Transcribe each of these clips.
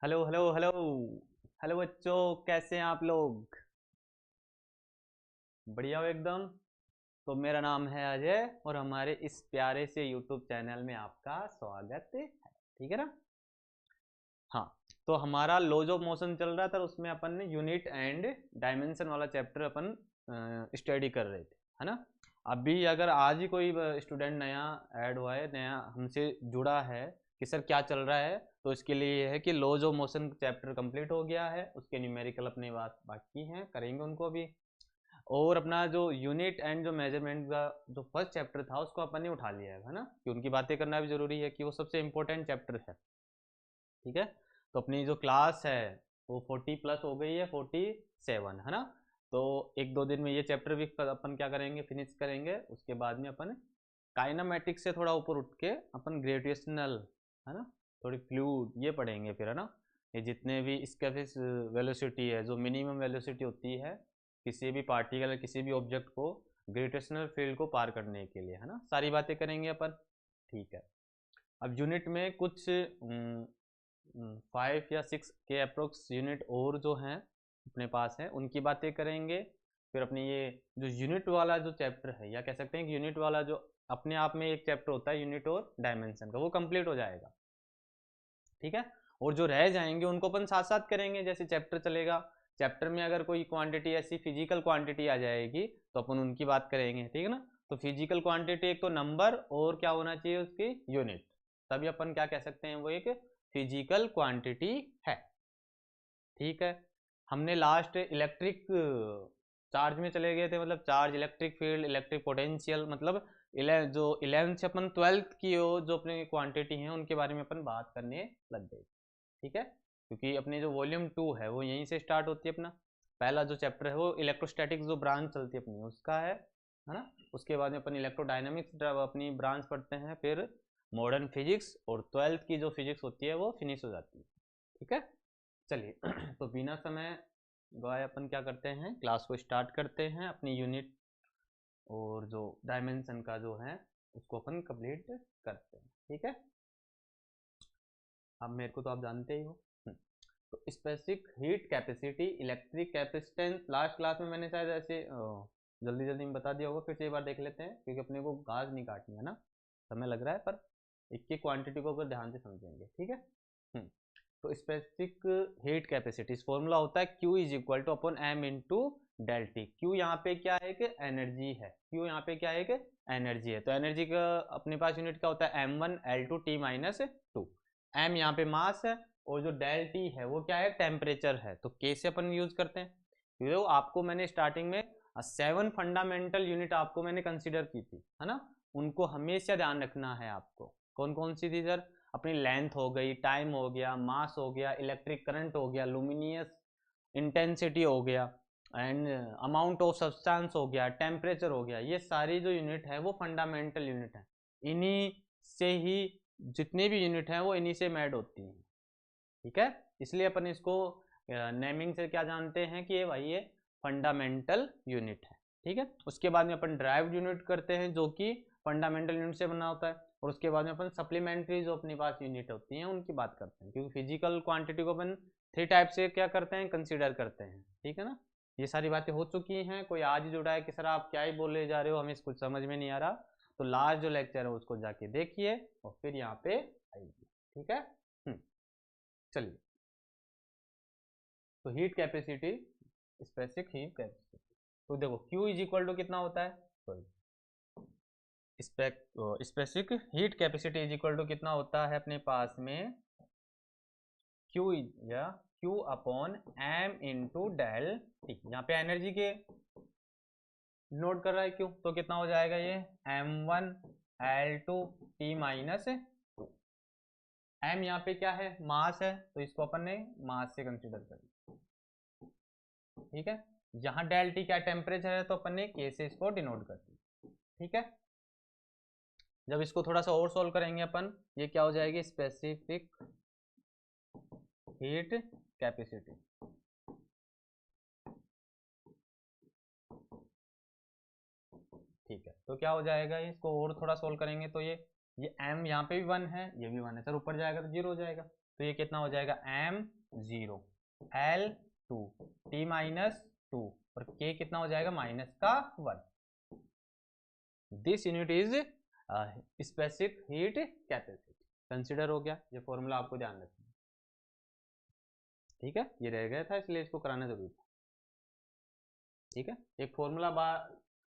Hello hello hello. Hello बच्चों, कैसे हैं आप लोग? बढ़िया हो एकदम। तो मेरा नाम है अजय और हमारे इस प्यारे से यूट्यूब चैनल में आपका स्वागत है। ठीक है ना? हाँ। तो हमारा लॉज ऑफ मोशन चल रहा था, उसमें अपन ने यूनिट एंड डायमेंशन वाला चैप्टर अपन स्टडी कर रहे थे, है ना? अभी अगर आज ही कोई स्टूडेंट नया ऐड हुआ है, नया हमसे जुड़ा है कि सर क्या चल रहा है, तो इसके लिए ये है कि laws of motion chapter complete हो गया है, उसके न्यूमेरिकल अपने बात बाकी हैं, करेंगे उनको भी। और अपना जो यूनिट एंड जो मेजरमेंट का जो फर्स्ट चैप्टर था उसको अपन ने उठा लिया है ना, कि उनकी बातें करना भी जरूरी है, कि वो सबसे इंपॉर्टेंट चैप्टर है। ठीक है? तो अपनी जो क्लास है वो 40+ हो गई है, 47, है ना? तो एक दो दिन में ये चैप्टर भी अपन क्या करेंगे, फिनिश करेंगे। उसके बाद में अपन काइनामेटिक्स से थोड़ा ऊपर उठ के अपन ग्रेविटेशनल, है ना, थोड़ी फ्लूइड ये पढ़ेंगे फिर, है ना? ये जितने भी इसका वेलोसिटी है, जो मिनिमम वेलोसिटी होती है किसी भी पार्टिकल किसी भी ऑब्जेक्ट को ग्रेविटेशनल फील्ड को पार करने के लिए, है ना, सारी बातें करेंगे अपन। ठीक है। अब यूनिट में कुछ 5 या 6 के अप्रोक्स यूनिट और जो हैं अपने पास हैं, उनकी बातें करेंगे। फिर अपने ये जो यूनिट वाला जो चैप्टर है, या कह सकते हैं कि यूनिट वाला जो अपने आप में एक चैप्टर होता है यूनिट और डायमेंशन का, वो कंप्लीट हो जाएगा। ठीक है? और जो रह जाएंगे उनको अपन साथ साथ करेंगे जैसे चैप्टर चलेगा। चैप्टर में अगर कोई क्वांटिटी ऐसी फिजिकल क्वांटिटी आ जाएगी तो अपन उनकी बात करेंगे। ठीक है ना? तो फिजिकल क्वांटिटी एक तो नंबर और क्या होना चाहिए उसकी यूनिट, तभी अपन क्या कह सकते हैं, वो एक फिजिकल क्वांटिटी है। ठीक है? हमने लास्ट इलेक्ट्रिक चार्ज में चले गए थे, मतलब charge, electric field, electric potential, मतलब जो 11th से अपन 12th की जो अपनी क्वांटिटी हैं उनके बारे में अपन बात करने लग गए। ठीक है? क्योंकि अपनी जो वॉल्यूम 2 है वो यहीं से स्टार्ट होती है। अपना पहला जो चैप्टर है वो इलेक्ट्रोस्टैटिक्स जो ब्रांच चलती है अपनी उसका है ना? उसके बाद में अपन इलेक्ट्रोडायनामिक्स अपनी ब्रांच पढ़ते हैं, फिर मॉडर्न फिजिक्स, और 12th की जो फिजिक्स होती है वो फिनिश हो जाती है। ठीक है? चलिए तो बिना समय गवाए अपन क्या करते हैं, क्लास को स्टार्ट करते हैं। अपनी यूनिट और जो डायमेंशन का जो है उसको अपन कंप्लीट करते हैं। ठीक है? अब मेरे को तो आप जानते ही हो। तो specific heat capacity, electric capacitance, last class में मैंने शायद ऐसे जल्दी जल्दी में बता दिया होगा, फिर से एक बार देख लेते हैं क्योंकि अपने को गाज नहीं काटनी है ना, समय लग रहा है, पर एक की क्वांटिटी को अगर ध्यान से समझेंगे। ठीक है? तो स्पेसिफिक हीट कैपेसिटी फॉर्मूला होता है Q is equal to upon M into del T. Q यहाँ पे क्या है कि एनर्जी है, क्यू यहाँ पे क्या है कि एनर्जी है। तो एनर्जी का अपने पास यूनिट क्या होता है, m1 L2 T-2। एम यहाँ पे मास है, और जो डेल टी है वो क्या है, टेम्परेचर है। तो कैसे अपन यूज करते हैं, तो आपको मैंने स्टार्टिंग में 7 फंडामेंटल यूनिट आपको मैंने कंसिडर की थी, है ना? उनको हमेशा ध्यान रखना है आपको। कौन कौन सी थी सर? अपनी लेंथ हो गई, टाइम हो गया, मास हो गया, इलेक्ट्रिक करंट हो गया, लुमिनियस इंटेंसिटी हो गया, एंड अमाउंट ऑफ सब्सटेंस हो गया, टेम्परेचर हो गया। ये सारी जो यूनिट है वो फंडामेंटल यूनिट है। इन्हीं से ही जितनी भी यूनिट हैं वो इन्हीं से मैड होती हैं। ठीक है? इसलिए अपन इसको नेमिंग से क्या जानते हैं कि ये भाई ये फंडामेंटल यूनिट है। ठीक है? उसके बाद में अपन ड्राइव्ड यूनिट करते हैं जो कि फंडामेंटल यूनिट से बना होता है, और उसके बाद में अपन सप्लीमेंट्री जो अपने पास यूनिट होती हैं उनकी बात करते हैं, क्योंकि फिजिकल क्वांटिटी को अपन 3 टाइप से क्या करते हैं, कंसिडर करते हैं। ठीक है ना? ये सारी बातें हो चुकी हैं। कोई आज ही जुड़ा है कि सर आप क्या ही बोले जा रहे हो, हमें कुछ समझ में नहीं आ रहा, तो लास्ट जो लेक्चर है उसको जाके देखिए और फिर यहाँ पे आइए। ठीक है? चलिए। तो heat capacity, specific heat capacity, तो देखो Q इज इक्वल टू कितना होता है, sorry, specific heat capacity is equal to कितना होता है अपने पास में, Q या Q upon M into del T. यहाँ पे एनर्जी के नोट कर रहा है Q, तो कितना हो जाएगा ये m1L2T-2। M यहाँ पे क्या है, मास है, तो इसको अपन ने मास से कंसिडर कर लिया। ठीक है? यहाँ डेल टी क्या टेम्परेचर है, तो अपन ने K से इसको डिनोट कर दिया। ठीक है? जब इसको थोड़ा सा और सोल्व करेंगे अपन, ये क्या हो जाएगी, स्पेसिफिक हीट कैपेसिटी। ठीक है? तो क्या हो जाएगा, इसको और थोड़ा सोल्व करेंगे तो ये m यहाँ पे भी 1 है, ये भी 1 है सर, ऊपर जाएगा तो 0 हो जाएगा। तो ये कितना हो जाएगा m0 L2 T-2 और K कितना हो जाएगा -1। This unit is specific heat capacity. Consider हो गया, ये फॉर्मूला आपको ध्यान रखना है, ठीक है। ये रह गया था इसलिए इसको कराना जरूरी था, ठीक है। एक फॉर्मूला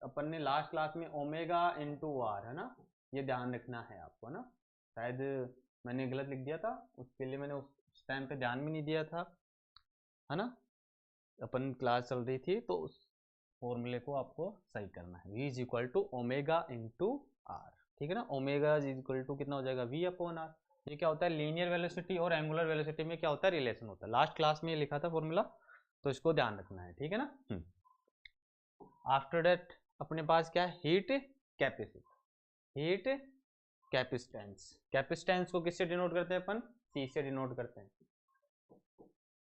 अपन ने लास्ट क्लास में ओमेगा इंटू आर, है ना, ये ध्यान रखना है आपको ना। शायद मैंने गलत लिख दिया था, उसके लिए मैंने उस टाइम पे ध्यान भी नहीं दिया था, है ना। अपन क्लास चल रही थी तो उस फॉर्मूले को आपको सही करना है। v is equal to omega into R, ठीक है ना। ओमेगा इज इक्वल टू कितना हो जाएगा v अपॉन आर। ये क्या होता है, लीनियर वेलोसिटी और एंगुलर वेलोसिटी में क्या होता है, रिलेशन होता है। लास्ट क्लास में ये लिखा था फॉर्मूला, तो इसको ध्यान रखना है, ठीक है ना। आफ्टर दैट अपने पास क्या है, heat capacity, heat capacitance. Capacitance को किससे डिनोट करते हैं अपन, सी से डिनोट करते हैं।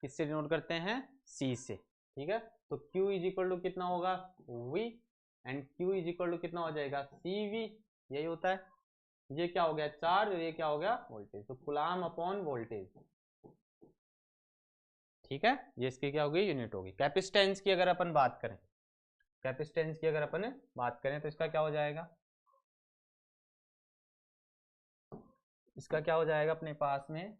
किससे डिनोट करते हैं, सी से, ठीक है। तो Q इज इक्वल टू कितना होगा, V, and Q is equal to कितना हो जाएगा, CV, यही होता है। ये क्या हो गया, चार्ज, और ये क्या हो गया, वोल्टेज। तो कूलम्ब अपॉन वोल्टेज, ठीक है। ये इसकी क्या होगी, यूनिट होगी। कैपेसिटेंस की अगर अपन बात करें, कैपेसिटेंस की अगर अपन बात करें तो इसका क्या हो जाएगा, इसका क्या हो जाएगा अपने पास में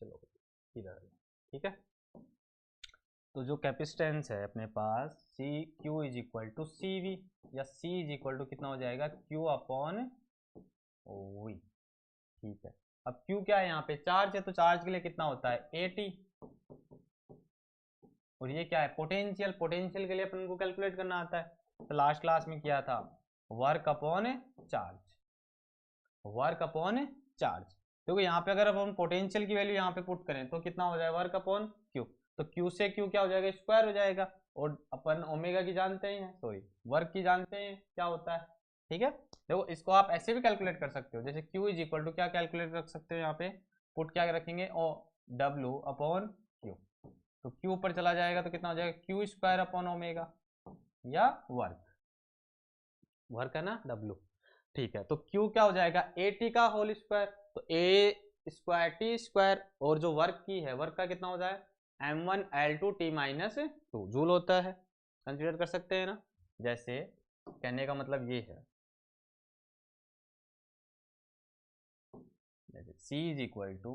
चलो इधर, ठीक है। तो जो कैपेसिटेंस है अपने पास, C Q is equal to C V, या सी इज इक्वल टू कितना हो जाएगा, क्यू अपॉन वी, ठीक है। अब क्यू क्या है, यहाँ पे चार्ज है, तो चार्ज के लिए कितना होता है, एटी। और ये क्या है, पोटेंशियल, पोटेंशियल के लिए अपन को कैलकुलेट करना आता है, तो लास्ट क्लास में किया था, work upon charge, work upon charge. क्योंकि यहाँ पे अगर अपन पोटेंशियल की वैल्यू यहाँ पे पुट करें तो कितना हो जाएगा, वर्क अपॉन क्यू। तो क्यू से क्यू क्या हो जाएगा, स्क्वायर हो जाएगा। और अपन ओमेगा की जानते हैं, सॉरी वर्क की जानते हैं क्या होता है, ठीक है। देखो इसको आप ऐसे भी कैलकुलेट कर सकते हो, जैसे क्यू इज इक्वल टू क्या कैलकुलेट रख सकते हो, यहाँ पे पुट क्या रखेंगे, ओ डब्ल्यू अपॉन क्यू। तो क्यू ऊपर चला जाएगा तो कितना हो जाएगा, क्यू स्क्वायर अपॉन ओमेगा, या वर्क, वर्क है ना डब्ल्यू, ठीक है। तो क्यू क्या हो जाएगा, ए टी का होल स्क्वायर, तो ए स्क्वायर टी स्क्वायर, और जो वर्क की है, वर्क का कितना होता है, M1L2 T-2 जूल होता है। कंसीडर कर सकते हैं ना। जैसे कहने का मतलब ये है, जैसे C is equal to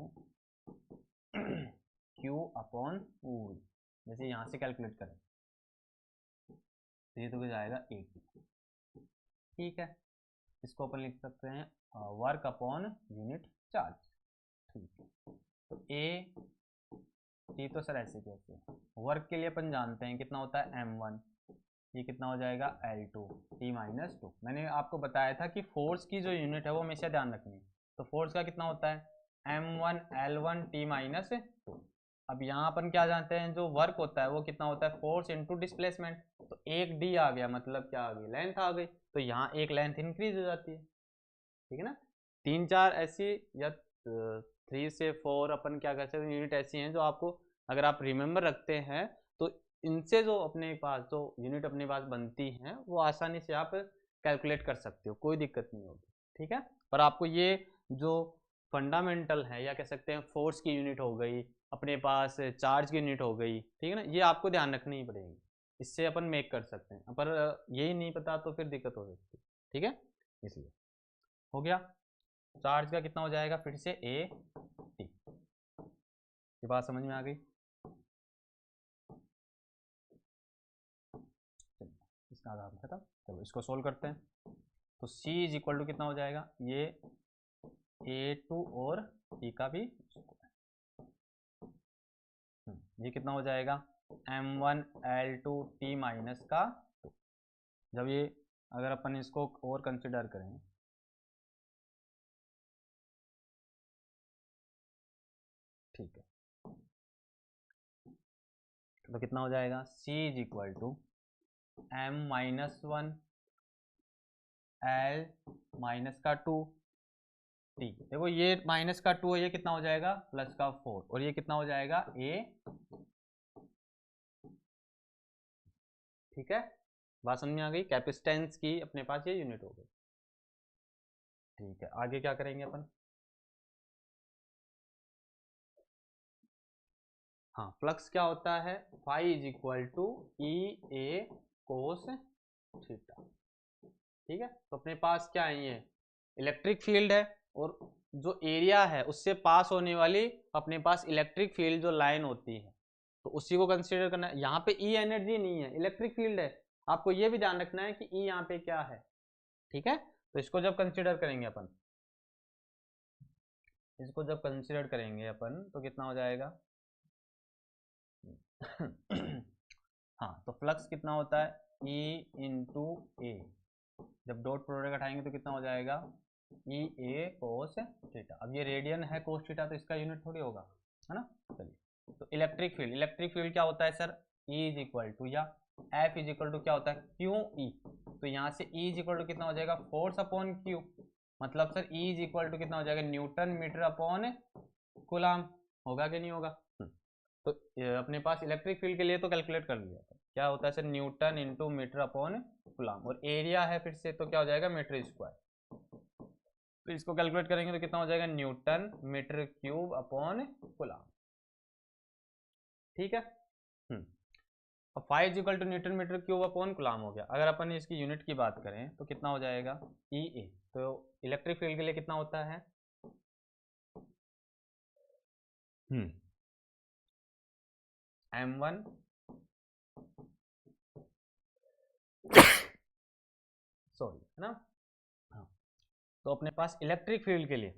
Q upon V, जैसे यहाँ से कैलकुलेट करें तो ये तो क्या जाएगा 80, ठीक है। इसको अपन लिख सकते हैं वर्क अपॉन यूनिट चार्ज, ठीक है। तो ए टी, तो सर ऐसे कैसे, वर्क के लिए अपन जानते हैं कितना होता है M1, ये कितना हो जाएगा L2 T-2। मैंने आपको बताया था कि फोर्स की जो यूनिट है वो हमेशा ध्यान रखनी है। तो फोर्स का कितना होता है M1 L1 T-2। अब यहाँ अपन क्या जानते हैं, जो वर्क होता है वो कितना होता है, फोर्स इनटू डिस्प्लेसमेंट। तो एक डी आ गया, मतलब क्या आ गई, लेंथ आ गई, तो यहाँ एक लेंथ इंक्रीज हो जाती है, ठीक है ना। 3-4 ऐसी या 3 से 4 अपन क्या कर सकते हैं, यूनिट ऐसी हैं जो आपको अगर आप रिमेंबर रखते हैं तो इनसे जो अपने पास जो यूनिट अपने पास बनती हैं वो आसानी से आप कैलकुलेट कर सकते हो, कोई दिक्कत नहीं होगी, ठीक है। पर आपको ये जो फंडामेंटल है, या कह सकते हैं फोर्स की यूनिट हो गई, अपने पास चार्ज की यूनिट हो गई, ठीक है ना, ये आपको ध्यान रखनी ही पड़ेगी। इससे अपन मेक कर सकते हैं, पर यही नहीं पता तो फिर दिक्कत हो सकती है, ठीक है। इसलिए हो गया, चार्ज का कितना हो जाएगा, फिर से ए टी। ये बात समझ में आ गई, इसका काम खत्म। चलो इसको सोल्व करते हैं। तो C इज इक्वल टू कितना हो जाएगा, ये A2 और T का भी, ये कितना हो जाएगा M1L2 T माइनस का 2। जब ये अगर अपन इसको और कंसिडर करें, ठीक है, तो कितना हो जाएगा, C is equal to M-1 L minus का 2 टी। देखो ये माइनस का 2 है, ये कितना हो जाएगा प्लस का 4, और ये कितना हो जाएगा ए। ठीक है, बात समझ में आ गई। कैपेसिटेंस की अपने पास ये यूनिट हो गई। ठीक है, आगे क्या करेंगे अपन। हाँ, फ्लक्स क्या होता है, phi is equal to E A cos theta. ठीक है, तो अपने पास क्या है, ये इलेक्ट्रिक फील्ड है, और जो एरिया है उससे पास होने वाली अपने पास इलेक्ट्रिक फील्ड जो लाइन होती है, तो उसी को कंसीडर करना है। यहाँ पे ई एनर्जी नहीं है, इलेक्ट्रिक फील्ड है। आपको ये भी ध्यान रखना है कि ई यहाँ पे क्या है। ठीक है, तो इसको जब कंसीडर करेंगे अपन, इसको जब कंसीडर करेंगे अपन तो कितना हो जाएगा हाँ, तो फ्लक्स कितना होता है ई इंटू ए, जब डॉट प्रोडक्ट हटाएंगे तो कितना हो जाएगा ई ए कोस थीटा। अब ये रेडियन है कोस थीटा, तो इसका यूनिट थोड़ी होगा, है ना। चलिए, तो इलेक्ट्रिक फील्ड क्या होता है sir, E is equal to, या एफ इज इक्वल टू क्या होता है क्यू ई। तो यहाँ से ई इज इक्वल टू कितना हो जाएगा फोर्स अपॉन क्यू, मतलब sir E is equal to कितना हो जाएगा न्यूटन मीटर अपॉन कूलाम। होगा कि नहीं होगा। तो अपने पास इलेक्ट्रिक फील्ड के लिए तो कैलकुलेट कर लिया था, क्या होता है sir newton into metre upon coulomb, और एरिया है फिर से तो क्या हो जाएगा मीटर स्क्वायर। तो इसको कैलकुलेट करेंगे तो कितना हो जाएगा newton metre cube upon coulomb. ठीक है, अब phi is equal to newton metre cube upon coulomb हो गया। अगर अपन इसकी यूनिट की बात करें तो कितना हो जाएगा ई ए। तो इलेक्ट्रिक फील्ड के लिए कितना होता है m1 सॉरी, है ना। हाँ, तो अपने पास इलेक्ट्रिक फील्ड के लिए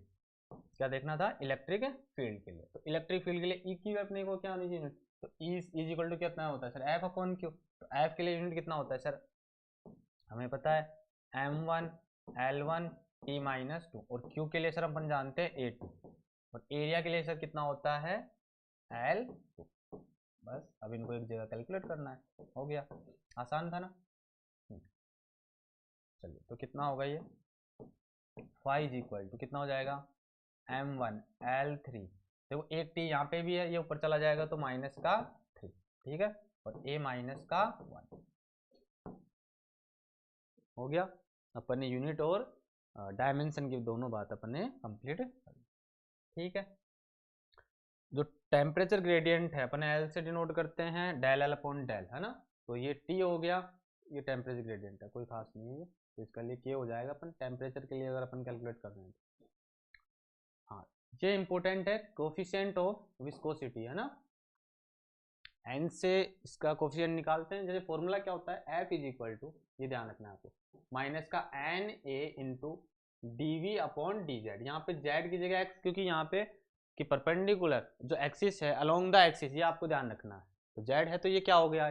क्या देखना था, इलेक्ट्रिक फील्ड के लिए। तो इलेक्ट्रिक फील्ड के लिए ई की अपने को क्या होनी चाहिए यूनिट, तो ई इज इक्वल टू कितना होता है सर एफ अपॉन क्यू। तो एफ के लिए यूनिट कितना होता है सर, हमें पता है m1 l1 e माइनस 2, और क्यू के लिए सर अपन जानते हैं a2, और एरिया के लिए सर कितना होता है l2। बस अब इनको एक जगह कैलकुलेट करना है, हो गया, आसान था ना। चलिए, तो कितना होगा ये फाइव इज इक्वल टू कितना हो जाएगा m1 l3। देखो एक टी यहाँ पे भी है, ये ऊपर चला जाएगा तो माइनस का 3। ठीक है, और a माइनस का 1 हो गया। अपन ने यूनिट और डायमेंशन की दोनों बात अपन ने कंप्लीट कर ली। ठीक है, जो टेम्परेचर ग्रेडियंट है अपन एल से डिनोट करते हैं डेल एल अपॉन डेल, है ना। तो ये टी हो गया, ये टेम्परेचर ग्रेडियंट है, कोई खास नहीं है ये, तो इसका लिए के हो जाएगा अपन टेम्परेचर के लिए अगर अपन कैलकुलेट कर रहे हैं। हाँ, ये इंपॉर्टेंट है, कोफिशिएंट ऑफ विस्कोसिटी, है ना। एन से इसका कोफिशिएंट निकालते हैं, जैसे फॉर्मूला क्या होता है एफ इज इक्वल टू, ये ध्यान रखना है आपको, माइनस का N A into D V upon D Z. यहाँ पे जेड की जगह एक्स, क्योंकि यहाँ पे कि परपेंडिकुलर जो एक्सिस है अलोंग द एक्सिस, ये आपको ध्यान रखना है। तो जेड है तो ये क्या हो गया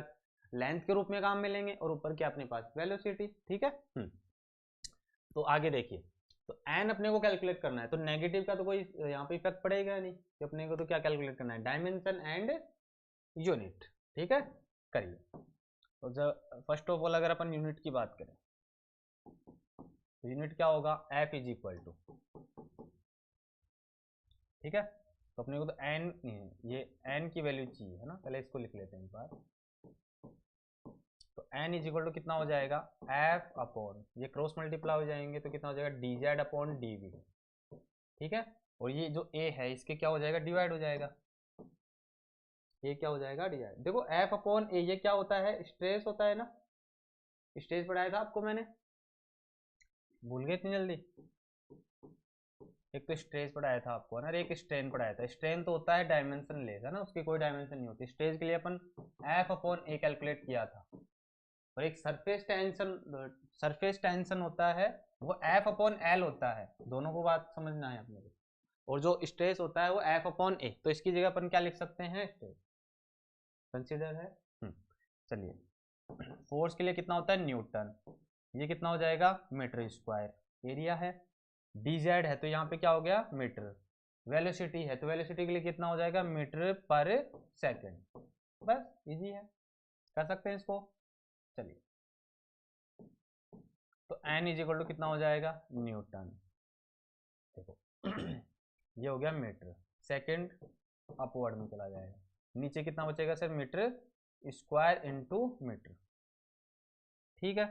लेंथ के रूप में काम में लेंगे, और ऊपर क्या अपने पास वेलोसिटी। ठीक है, तो आगे देखिए, तो एन अपने को कैलकुलेट करना है, तो नेगेटिव का तो कोई यहाँ पे इफेक्ट पड़ेगा नहीं, कि अपने को तो क्या कैलकुलेट करना है डायमेंशन एंड यूनिट। ठीक है, करिए। तो जब फर्स्ट ऑफ ऑल अगर अपन यूनिट की बात करें तो यूनिट क्या होगा एफ इज इक्वल टू, ठीक है, तो अपने को तो एन, ये एन की वैल्यू चाहिए, है ना। पहले इसको लिख लेते हैं एक बार। तो एन इज इक्वल टू कितना हो जाएगा एफ अपॉन, ये क्रॉस मल्टीप्लाई हो जाएंगे तो कितना हो जाएगा D Z upon D V. ठीक है, और ये जो ए है इसके क्या हो जाएगा डिवाइड हो जाएगा, ये क्या हो जाएगा डिवाइड। देखो एफ अपॉन ए ये क्या होता है स्ट्रेस होता है ना, स्ट्रेस पढ़ाया था आपको मैंने, भूल गए इतनी जल्दी। एक तो स्ट्रेस पढ़ाया था आपको ना, एक स्ट्रेन पढ़ाया था। स्ट्रेन तो होता है डायमेंशन लेस, है ना, उसकी कोई डायमेंशन नहीं होती। स्ट्रेस के लिए अपन एफ अपॉन ए कैलकुलेट किया था, और एक सरफेस टेंशन होता है वो एफ अपॉन एल होता है, दोनों को बात समझना है अपने को। और जो स्ट्रेस होता है वो एफ अपॉन ए, तो इसकी जगह अपन क्या लिख सकते हैं स्ट्रेस, कंसिडर है। चलिए, फोर्स के लिए कितना होता है न्यूटन, ये कितना हो जाएगा मीटर स्क्वायर, एरिया है, डी जेड है तो यहाँ पे क्या हो गया मीटर, वेलोसिटी है तो वेलोसिटी के लिए कितना हो जाएगा मीटर पर सेकेंड। बस इजी है, कर सकते हैं इसको। चलिए, तो एन इज इक्वल टू कितना हो जाएगा न्यूटन। देखो ये हो गया मीटर, सेकंड अपवर्ड में चला जाएगा, नीचे कितना बचेगा sir, metre square into metre, ठीक है।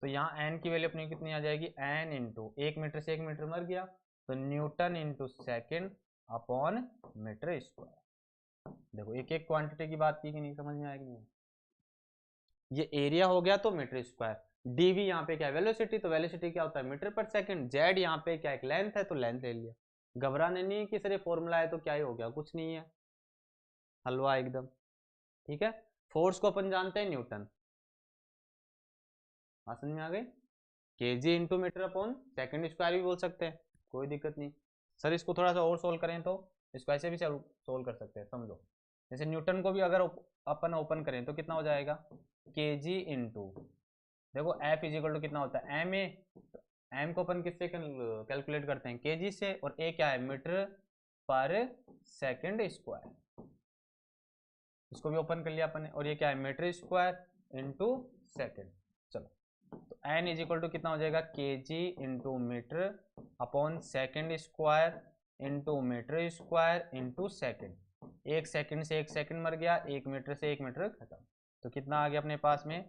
तो यहाँ एन की वैल्यू अपनी कितनी आ जाएगी, एन इंटू, एक मीटर से एक मीटर मर गया तो newton into second upon metre square. देखो एक एक क्वांटिटी की बात की कि नहीं, समझ में आएगी नहीं। ये एरिया हो गया तो मीटर स्क्वायर, डीवी यहाँ पे क्या है, वेलोसिटी, तो वेलोसिटी क्या होता है, मीटर पर सेकंड, जेड यहाँ पे क्या एक लेंथ है तो लेंथ ले लिया। घबराने नहीं कि सर ये फॉर्मूला है तो क्या ही हो गया, कुछ नहीं है, हलवा एकदम, ठीक है। फोर्स को अपन जानते हैं न्यूटन, समझ में आ गई, KG into metre upon second square भी बोल सकते हैं, कोई दिक्कत नहीं। सर इसको थोड़ा सा और सोल्व करें तो इसको ऐसे भी सोल्व कर सकते हैं, समझो। जैसे न्यूटन को भी अगर अपन ओपन करें तो कितना हो जाएगा, केजी इंटू, देखो एफ इज इक्वल टू कितना होता है, एम ए, एम को अपन किससे कैलकुलेट करते हैं, केजी से, और ए क्या है, मीटर पर सेकंड स्क्वायर, इसको भी ओपन कर लिया अपन ने, और ये क्या है, मीटर स्क्वायर इंटू सेकेंड। चलो तो एन इज इक्वल टू कितना हो जाएगा, K G into metre upon second square into metre square into second, एक सेकंड से एक सेकंड मर गया, एक मीटर से एक मीटर खत्म, तो कितना आ गया अपने पास में,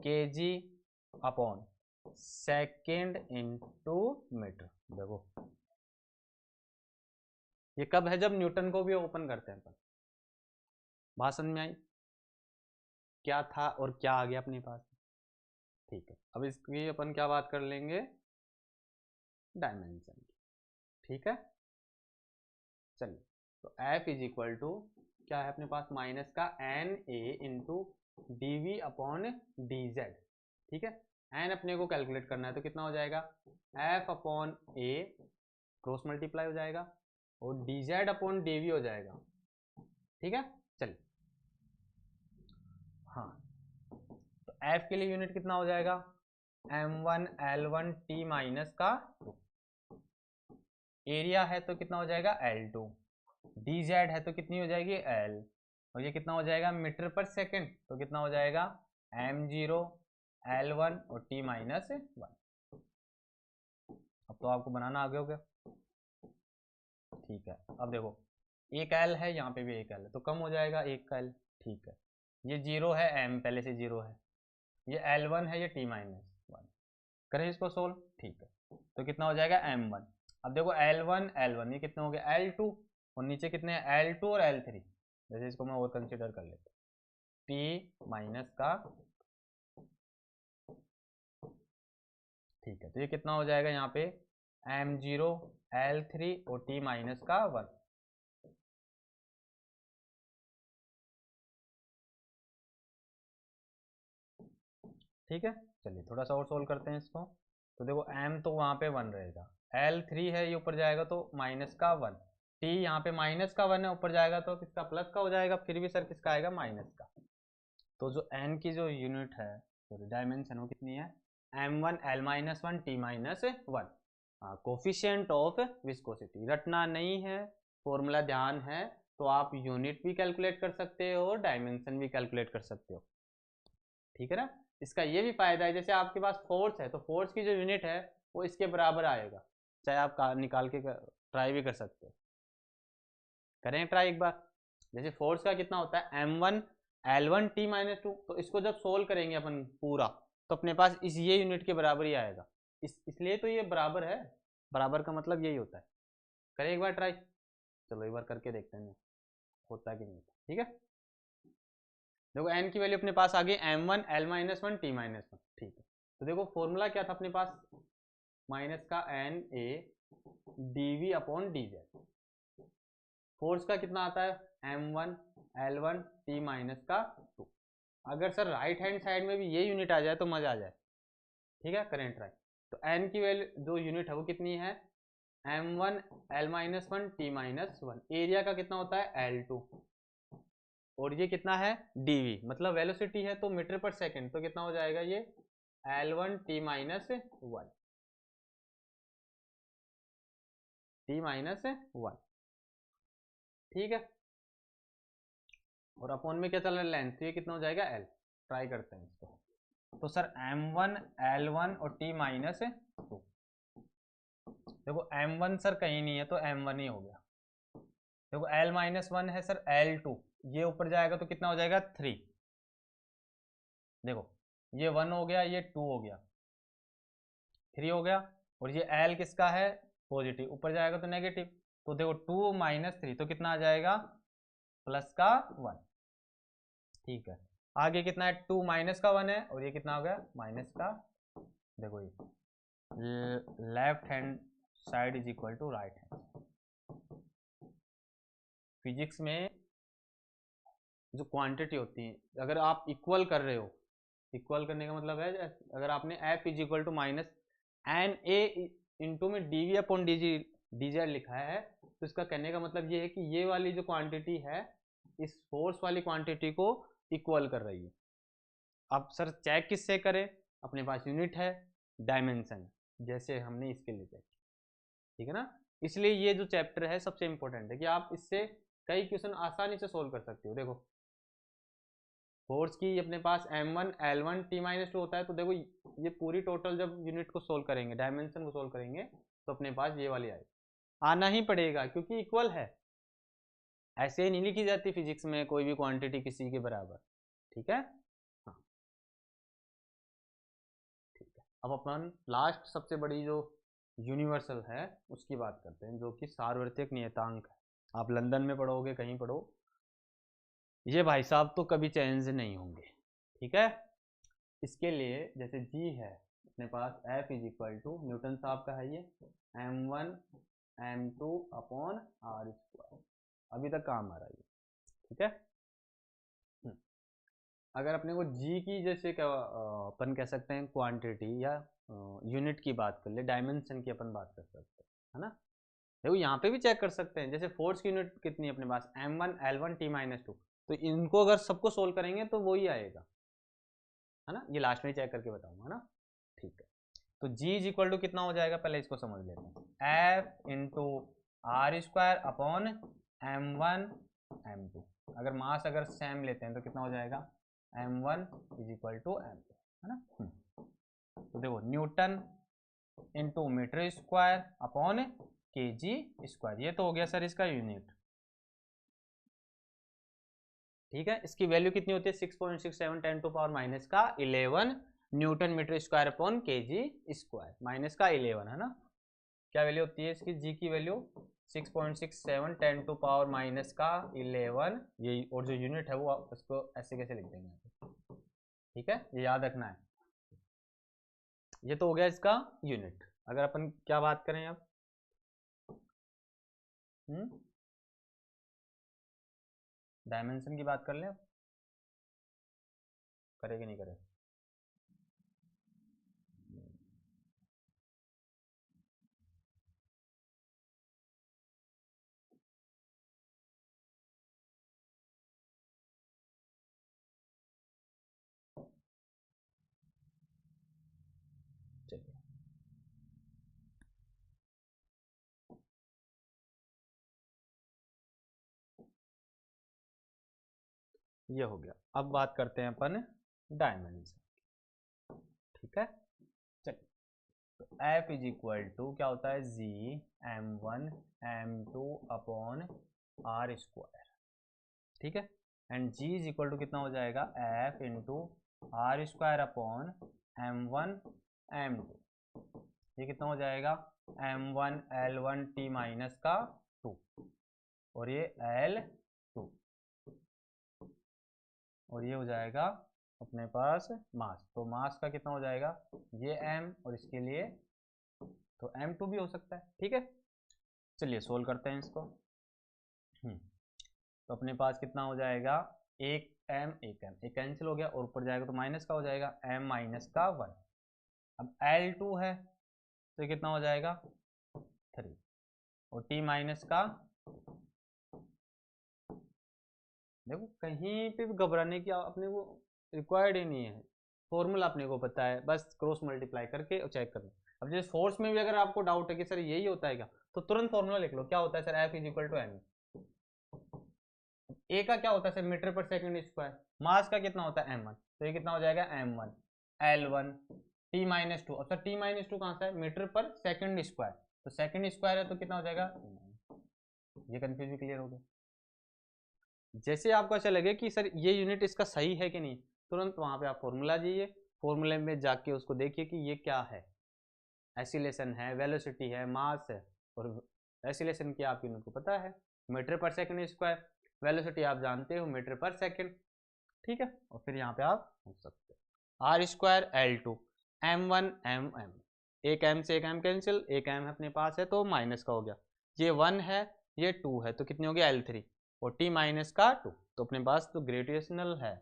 के जी अपॉन सेकेंड इंटू मीटर। देखो ये कब है, जब न्यूटन को भी ओपन करते हैं अपन, बात समझ में आई, क्या था और क्या आ गया अपने पास, ठीक है। अब इसकी अपन क्या बात कर लेंगे, डायमेंशन की, ठीक है। चलिए तो F इज इक्वल टू क्या है अपने पास, माइनस का N A into D V upon D Z, ठीक है। एन अपने को कैलकुलेट करना है तो कितना हो जाएगा, F upon A cross multiply हो जाएगा और D Z upon D V हो जाएगा, ठीक है। चलिए हाँ, तो F के लिए यूनिट कितना हो जाएगा, m1 l1 t माइनस का 2, एरिया है तो कितना हो जाएगा L2, dz है तो कितनी हो जाएगी L, और ये कितना हो जाएगा मीटर पर सेकंड, तो कितना हो जाएगा m0 l1 और t माइनस 1। अब तो आपको बनाना आ गया हो गया, ठीक है। अब देखो एक L है, यहाँ पे भी एक L है तो कम हो जाएगा एक का L, ठीक है। ये 0 है, m पहले से 0 है, ये L1 है, ये t माइनस 1, करें इसको सोल्व, ठीक है। तो कितना हो जाएगा m1, अब देखो L1 L1 ये कितने हो गए L2, और नीचे कितने हैं L2 और L3, जैसे इसको मैं और कंसीडर कर लेता हूँ, t माइनस का, ठीक है। तो ये कितना हो जाएगा यहाँ पे m0 L3 और t माइनस का 1, ठीक है। चलिए थोड़ा सा और सोल्व करते हैं इसको, तो देखो m तो वहाँ पे 1 रहेगा, L3 है ये ऊपर जाएगा तो माइनस का 1, t यहाँ पे माइनस का 1 है, ऊपर जाएगा तो किसका, प्लस का हो जाएगा, फिर भी सर किसका आएगा, माइनस का। तो जो n की जो यूनिट है, सॉरी डायमेंशन, वो कितनी है, m1 l-1 t माइनस 1, हाँ, कोफिशिएंट ऑफ विस्कोसिटी, रटना नहीं है, फॉर्मूला ध्यान है तो आप यूनिट भी कैलकुलेट कर सकते हो और डायमेंशन भी कैलकुलेट कर सकते हो, ठीक है ना। इसका ये भी फायदा है, जैसे आपके पास फोर्स है तो फोर्स की जो यूनिट है वो इसके बराबर आएगा, चाहे आप निकाल के ट्राई भी कर सकते हो, करें ट्राई एक बार। जैसे फोर्स का कितना होता है m1 l1 t माइनस 2, तो इसको जब सोल्व करेंगे अपन पूरा तो अपने पास इस ये यूनिट के बराबर ही आएगा, इसलिए तो ये बराबर है, बराबर का मतलब यही होता है। करें एक बार ट्राई, चलो एक बार करके देखते हैं होता कि नहीं होता, ठीक है। देखो n की वैल्यू अपने पास आ गई m1 l-1 t माइनस 1, ठीक है। तो देखो फॉर्मूला क्या था अपने पास, माइनस का N A D V upon D Z, force का कितना आता है m1 l1 t माइनस का 2, अगर सर राइट हैंड साइड में भी ये यूनिट आ जाए तो मजा आ जाए, ठीक है। करेंट राइट, तो n की वैल्यू जो यूनिट है वो कितनी है, m1 l-1 t minus 1, area का कितना होता है L2, और ये कितना है dv, मतलब वेलोसिटी है तो मीटर पर सेकंड, तो कितना हो जाएगा ये L1 t minus 1, t minus 1, ठीक है। और अपॉन में क्या चल रहा है लेंथ, तो ये कितना हो जाएगा L, ट्राई करते हैं इसको, तो सर m1 L1 और t माइनस 2, देखो m1 सर कहीं नहीं है तो m1 ही हो गया। देखो l-1 है सर l2, ये ऊपर जाएगा तो कितना हो जाएगा 3। देखो ये 1 हो गया, ये 2 हो गया, 3 हो गया, और ये l किसका है पॉजिटिव, ऊपर जाएगा तो नेगेटिव। तो देखो 2 - 3 तो कितना आ जाएगा प्लस का 1। ठीक है, आगे कितना है 2 माइनस का 1 है, और ये कितना हो गया माइनस का, देखो ये left hand side is equal to right hand. Physics में जो क्वांटिटी होती है अगर आप इक्वल कर रहे हो, इक्वल करने का मतलब है अगर आपने f is equal to minus N A into में D V upon D G D Z लिखा है, तो इसका कहने का मतलब ये है कि ये वाली जो क्वांटिटी है इस फोर्स वाली क्वांटिटी को इक्वल कर रही है। अब सर चेक किससे करें, अपने पास यूनिट है, डायमेंशन, जैसे हमने इसके लिए चेक, ठीक है ना। इसलिए ये जो चैप्टर है सबसे इंपॉर्टेंट है कि आप इससे कई क्वेश्चन आसानी से सोल्व कर सकते हो। देखो फोर्स की अपने पास m1 l1 t-2 होता है, तो देखो ये पूरी टोटल जब यूनिट को सोल्व करेंगे, डायमेंशन को सोल्व करेंगे, तो अपने पास ये वाली आएगी, आना ही पड़ेगा क्योंकि इक्वल है। ऐसे ही नहीं लिखी जाती फिजिक्स में कोई भी क्वांटिटी किसी के बराबर, ठीक है। हाँ ठीक है, अब अपन लास्ट सबसे बड़ी जो यूनिवर्सल है उसकी बात करते हैं, जो कि सार्वत्रिक नियतांक है। आप लंदन में पढ़ोगे कहीं पढ़ो, ये भाई साहब तो कभी चेंज नहीं होंगे, ठीक है। इसके लिए जैसे जी है अपने पास F is equal to newton साहब का है ये m1 m2 upon r square, अभी तक काम आ रहा है, ठीक है। अगर अपने को जी की जैसे क्या अपन कह सकते हैं क्वांटिटी या यूनिट की बात कर ले, डायमेंशन की अपन बात कर सकते हैं, है ना। देखो यहाँ पे भी चेक कर सकते हैं, जैसे फोर्स की यूनिट कितनी है अपने पास m1 l1 t-2, तो इनको अगर सबको सोल्व करेंगे तो वही आएगा, है ना। ये लास्ट में चेक करके बताऊंगा ना, ठीक है। तो g इज इक्वल टू कितना हो जाएगा, पहले इसको समझ लेते हैं, f into R square upon m1 m2। अगर मास अगर सेम लेते हैं तो कितना हो जाएगा m1 is equal to m2, है ना। तो देखो newton into metre square upon K G square, ये तो हो गया सर इसका यूनिट, ठीक है। इसकी वैल्यू कितनी होती है 6.67 10 टू पावर माइनस का 11 Newton metre square upon K G square, minus का 11, है ना। क्या वैल्यू होती है इसकी जी की वैल्यू 6.67 10 टू पावर माइनस का 11, ये और जो यूनिट है वो उसको ऐसे कैसे लिख देंगे, ठीक है, ये याद रखना है। ये तो हो गया इसका यूनिट। अगर अपन क्या बात करें अब, डायमेंशन की बात कर लें अब, करेगा नहीं करे, चलिए ये हो गया। अब बात करते हैं अपन डायमेंशन, ठीक है। चलिए तो F इज इक्वल टू क्या होता है जी m1 m2 upon R square, ठीक है। And g is equal to कितना हो जाएगा F into R square upon m1 m2, ये कितना हो जाएगा m1 l1 t माइनस का 2, और ये l2, और ये हो जाएगा अपने पास मास, तो मास का कितना हो जाएगा ये m, और इसके लिए तो m2 भी हो सकता है, ठीक है। चलिए सोल्व करते हैं इसको। तो अपने पास कितना हो जाएगा एक m एक कैंसिल हो गया, और ऊपर जाएगा तो माइनस का हो जाएगा m माइनस का 1। अब l2 है तो ये कितना हो जाएगा 3, और t माइनस का, देखो कहीं पे भी घबराने की अपने को रिक्वायर्ड ही नहीं है, फॉर्मूला अपने को पता है, बस क्रॉस मल्टीप्लाई करके और चेक करना। अब जैसे फोर्स में भी अगर आपको डाउट है कि सर यही होता है क्या, तो तुरंत फॉर्मूला लिख लो, क्या होता है sir F is equal to M. A का क्या होता है सर मीटर पर सेकंड स्क्वायर, मास का कितना होता है m1, तो ये कितना हो जाएगा m1 l1 t-2। अब सर t-2 कहाँ से है मीटर पर सेकंड स्क्वायर, तो सेकंड स्क्वायर है तो कितना हो जाएगा, ये कंफ्यूजन क्लियर हो गया। जैसे आपको ऐसा लगे कि सर ये यूनिट इसका सही है कि नहीं, तुरंत वहां पे आप फॉर्मूला जाइए, फॉर्मूले में जाके उसको देखिए कि ये क्या है, एसिलेशन है, वेलोसिटी है, मास है, और एसिलेशन की आप यूनिट को पता है मीटर पर सेकंड स्क्वायर, वेलोसिटी आप जानते हो मीटर पर सेकंड, ठीक है। और फिर यहाँ पे आप पूछ सकते हो R square L to M one M M, एक एम से एक एम कैंसिल, एक एम अपने पास है तो माइनस का हो गया, ये 1 है ये 2 है तो कितनी हो गया L3, और टी माइनस का 2, तो अपने पास तो ग्रेविटेशनल है,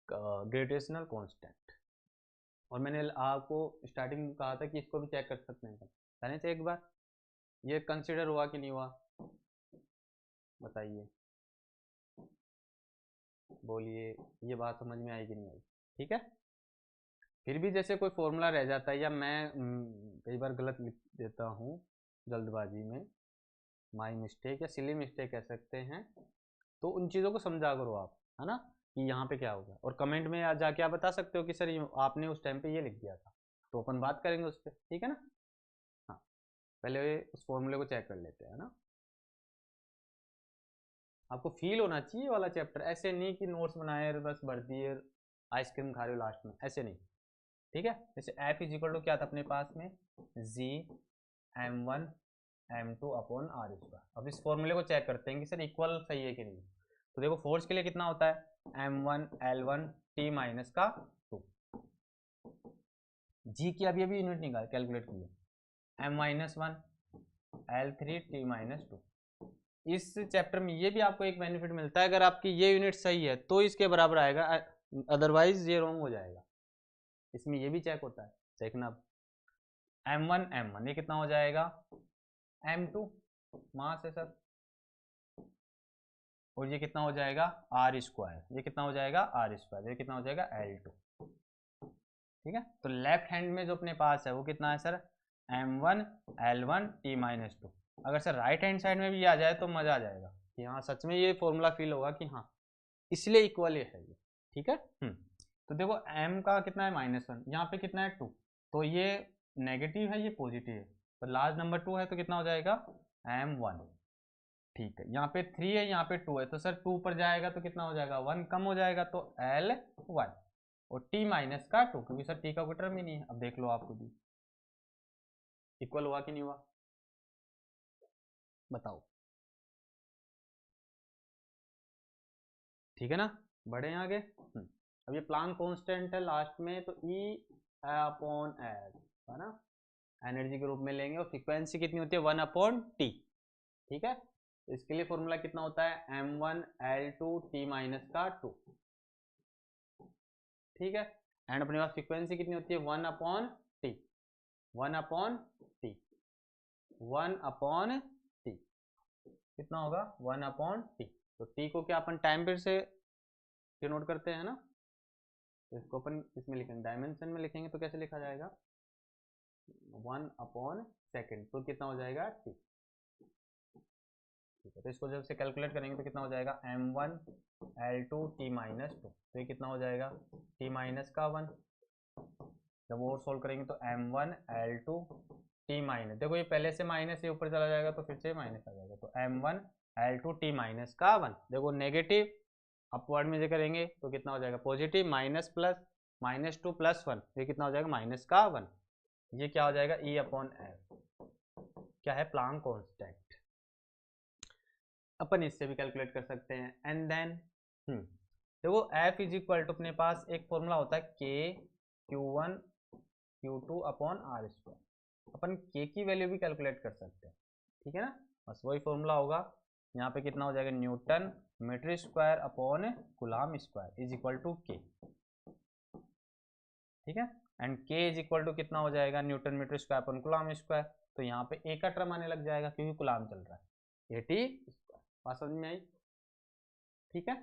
ग्रेविटेशनल कांस्टेंट। और मैंने आपको स्टार्टिंग में कहा था कि इसको भी चेक कर सकते हैं, कहने से एक बार ये कंसिडर हुआ कि नहीं हुआ, बताइए, बोलिए, ये बात समझ में आई कि नहीं आई, ठीक है। फिर भी जैसे कोई फॉर्मूला रह जाता है या मैं कई बार गलत लिख देता हूँ जल्दबाजी में, माई मिस्टेक या सिली मिस्टेक कह सकते हैं, तो उन चीज़ों को समझा करो आप, है ना, कि यहाँ पे क्या होगा, और कमेंट में जाके आप बता सकते हो कि सर आपने उस टाइम पे ये लिख दिया था, तो अपन बात करेंगे उस पर, ठीक है ना। हाँ, पहले उस फॉर्मूले को चेक कर लेते हैं, है ना। आपको फील होना चाहिए वाला चैप्टर, ऐसे नहीं कि नोट्स बनाए बस भर दिए आइसक्रीम खा रहे हो लास्ट में, ऐसे नहीं, ठीक है। जैसे एफ इज इक्वल टू क्या था अपने पास में, जी m1 m2 upon R square. अब इस फॉर्मूले को चेक करते हैं कि सर इक्वल सही है कि नहीं। तो देखो फोर्स के लिए कितना होता है m1 l1 t माइनस का 2, जी की अभी अभी यूनिट निकाल कैलकुलेट की है m minus 1 l3 t minus 2। इस चैप्टर में ये भी आपको एक बेनिफिट मिलता है, अगर आपकी ये यूनिट सही है तो इसके बराबर आएगा, अदरवाइज ये रॉन्ग हो जाएगा, इसमें ये भी चेक होता है। देखना m1 ये कितना हो जाएगा m2 मास है सर, और ये कितना हो जाएगा आर स्क्वायर, ये कितना हो जाएगा आर स्क्वायर, ये कितना हो जाएगा L2, ठीक है। तो लेफ्ट हैंड में जो अपने पास है वो कितना है sir m1 l1 t minus 2। अगर सर राइट हैंड साइड में भी आ जाए तो मजा आ जाएगा कि हाँ सच में ये फॉर्मूला फील होगा कि हाँ इसलिए इक्वल है ये, ठीक है। तो देखो m का कितना है -1, यहाँ पे कितना है 2, तो ये नेगेटिव है ये पॉजिटिव है, तो लास्ट नंबर 2 है तो कितना हो जाएगा m1, ठीक है। यहाँ पे 3 है यहाँ पे 2 है, तो सर 2 पर जाएगा तो कितना हो जाएगा 1 कम हो जाएगा तो L1, और t माइनस का 2, क्योंकि सर t का कोई टर्म ही नहीं है। अब देख लो आपको भी इक्वल हुआ कि नहीं हुआ, बताओ, ठीक है ना, बढ़े आगे। अब ये प्लांक कांस्टेंट है लास्ट में, तो E अपॉन एच है ना, एनर्जी के रूप में लेंगे, और फ्रीक्वेंसी कितनी होती है 1 अपॉन टी, ठीक है। तो इसके लिए फॉर्मूला कितना होता है m1 l2 t माइनस का 2, ठीक है। एंड अपने पास फ्रीक्वेंसी कितनी होती है 1 upon T, 1 upon T, 1 upon T, कितना होगा 1 अपॉन टी। तो टी को क्या अपन टाइम पीरियड से डिनोट करते हैं ना, तो इसको अपन इसमें लिखेंगे डायमेंशन में लिखेंगे, तो कैसे लिखा जाएगा 1 अपॉन सेकेंड, तो कितना हो जाएगा टी, ठीक है। तो इसको जब से कैलकुलेट करेंगे तो कितना हो जाएगा m1 l2 t माइनस 2, तो ये कितना हो जाएगा t माइनस का 1, जब और सोल्व करेंगे तो m1 l2 t माइनस, देखो ये पहले से माइनस, ये ऊपर चला जाएगा तो फिर से माइनस आ जाएगा, तो m1 l2 t माइनस का 1, देखो नेगेटिव अपवर्ड में जो करेंगे तो कितना हो जाएगा पॉजिटिव, माइनस प्लस -2 + 1, ये कितना हो जाएगा माइनस का 1, ये क्या हो जाएगा E अपॉन एफ, क्या है प्लांक कांस्टेंट। अपन इससे भी कैलकुलेट कर सकते हैं, एंड देन देखो F इज इक्वल टू अपने पास एक फॉर्मूला होता है K Q1 Q2 upon R square, अपन K की वैल्यू भी कैलकुलेट कर सकते हैं, ठीक है ना, बस वही फॉर्मूला होगा। यहाँ पे कितना हो जाएगा newton metre square upon coulomb square is equal to K, ठीक है। And K is equal to कितना हो जाएगा newton metre square upon coulomb square, तो यहाँ पे A का टर्म आने लग जाएगा क्योंकि कूलम्ब चल रहा है, AT स्क्वायर, बात समझ में आई, ठीक है।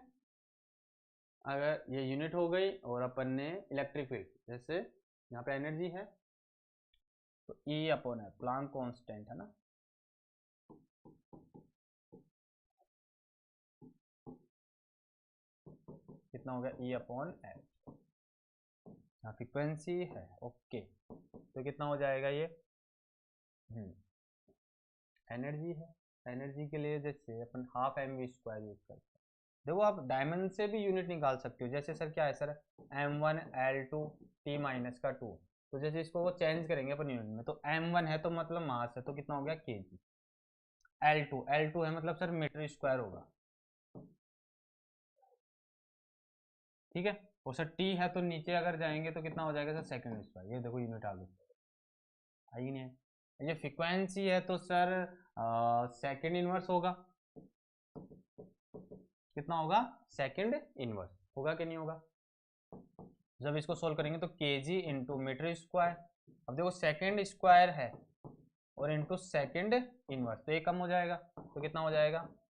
अगर ये यूनिट हो गई, और अपन ने इलेक्ट्रिक फील्ड जैसे यहाँ पे एनर्जी है तो E अपॉन है प्लांक कांस्टेंट है ना, कितना हो गया E अपॉन एफ, यहाँ फ्रीक्वेंसी है ओके, तो कितना हो जाएगा ये एनर्जी है, एनर्जी के लिए जैसे अपन half M V square use करते हैं। देखो आप डायमंड से भी यूनिट निकाल सकते हो, जैसे सर क्या है सर, m1 L2 T-2, तो जैसे इसको वो चेंज करेंगे अपन यूनिट में, तो m1 है तो मतलब मास है, तो कितना हो गया kg। L2 है मतलब सर मीटर स्क्वायर होगा, ठीक है। और सर T है तो नीचे अगर जाएंगे तो कितना हो जाएगा सर, सेकंड स्क्वायर। ये देखो यूनिट आ गई, आई नहीं है। ये फ्रीक्वेंसी है तो सर सेकंड इनवर्स होगा, कितना होगा, सेकंड इनवर्स होगा कि नहीं होगा। जब इसको सोल्व करेंगे तो केजी इंटू मीटर स्क्वायर, अब देखो सेकंड स्क्वायर है और इंटू सेकंड इनवर्स, तो ये कम हो जाएगा, तो कितना हो जाएगा,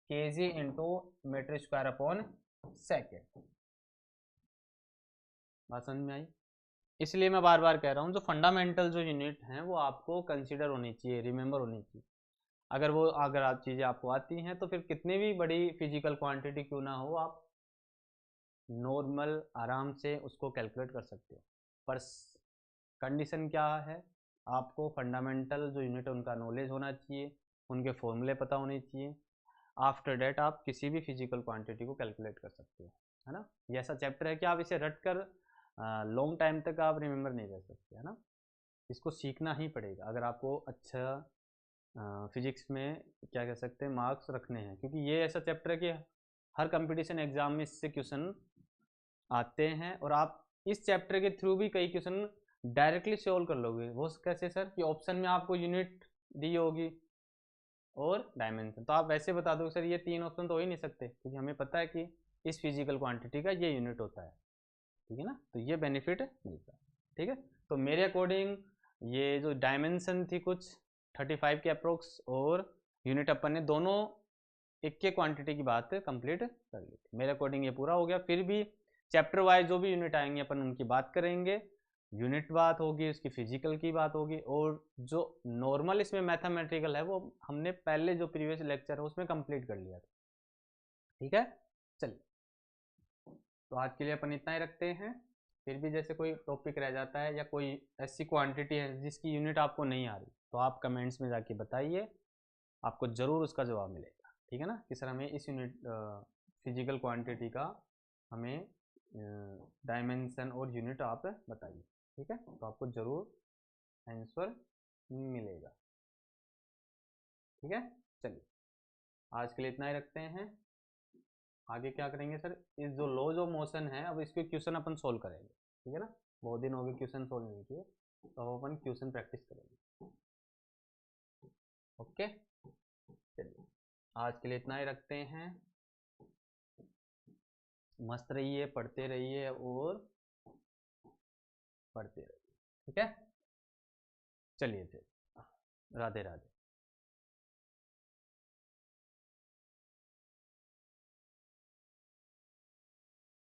KG into metre square upon second. बात समझ में आई। इसलिए मैं बार बार कह रहा हूँ जो फंडामेंटल जो यूनिट हैं वो आपको कंसीडर होनी चाहिए, रिमेंबर होनी चाहिए। अगर आप चीज़ें आपको आती हैं तो फिर कितनी भी बड़ी फिजिकल क्वांटिटी क्यों ना हो, आप नॉर्मल आराम से उसको कैलकुलेट कर सकते हो। पर कंडीशन क्या है, आपको फंडामेंटल जो यूनिट है उनका नॉलेज होना चाहिए, उनके फॉर्मूले पता होने चाहिए। आफ्टर डेट आप किसी भी फिजिकल क्वांटिटी को कैलकुलेट कर सकते हो, है ना। ये ऐसा चैप्टर है कि आप इसे रट कर लॉन्ग टाइम तक आप रिमेंबर नहीं कर सकते, है ना। इसको सीखना ही पड़ेगा अगर आपको अच्छा फिजिक्स में क्या कह सकते हैं मार्क्स रखने हैं, क्योंकि ये ऐसा चैप्टर है कि हर कंपटीशन एग्जाम में इससे क्वेश्चन आते हैं, और आप इस चैप्टर के थ्रू भी कई क्वेश्चन डायरेक्टली सॉल्व कर लोगे। वो कैसे सर, कि ऑप्शन में आपको यूनिट दी होगी और डायमेंशन, तो आप वैसे बता दो सर ये तीन ऑप्शन तो हो ही नहीं सकते, क्योंकि हमें पता है कि इस फिजिकल क्वांटिटी का ये यूनिट होता है, ठीक है ना। तो ये बेनिफिट मिलता है, ठीक है। तो मेरे अकॉर्डिंग ये जो डायमेंशन थी कुछ 35 के अप्रोक्स, और यूनिट अपन ने दोनों एक के क्वांटिटी की बात कंप्लीट कर ली थी। मेरे अकॉर्डिंग ये पूरा हो गया। फिर भी चैप्टर वाइज जो भी यूनिट आएंगे अपन उनकी बात करेंगे, यूनिट बात होगी, उसकी फिजिकल की बात होगी, और जो नॉर्मल इसमें मैथमेटिकल है वो हमने पहले जो प्रीवियस लेक्चर है उसमें कंप्लीट कर लिया था, ठीक है। चलिए, तो आज के लिए अपन इतना ही रखते हैं। फिर भी जैसे कोई टॉपिक रह जाता है या कोई ऐसी क्वांटिटी है जिसकी यूनिट आपको नहीं आ रही, तो आप कमेंट्स में जाके बताइए, आपको ज़रूर उसका जवाब मिलेगा, ठीक है ना। कि सर हमें इस यूनिट फिजिकल क्वांटिटी का हमें डायमेंशन और यूनिट आप बताइए, ठीक है, तो आपको ज़रूर आंसर मिलेगा, ठीक है। चलिए, आज के लिए इतना ही रखते हैं। आगे क्या करेंगे सर, इस जो लॉज ऑफ मोशन है अब इसके क्वेश्चन अपन सोल्व करेंगे, ठीक है ना। बहुत दिन हो गए क्वेश्चन सोल्व नहीं किए, तो अब अपन क्वेश्चन प्रैक्टिस करेंगे, ओके। चलिए, आज के लिए इतना ही रखते हैं। मस्त रहिए, पढ़ते रहिए और पढ़ते रहिए, ठीक है। चलिए फिर, राधे राधे।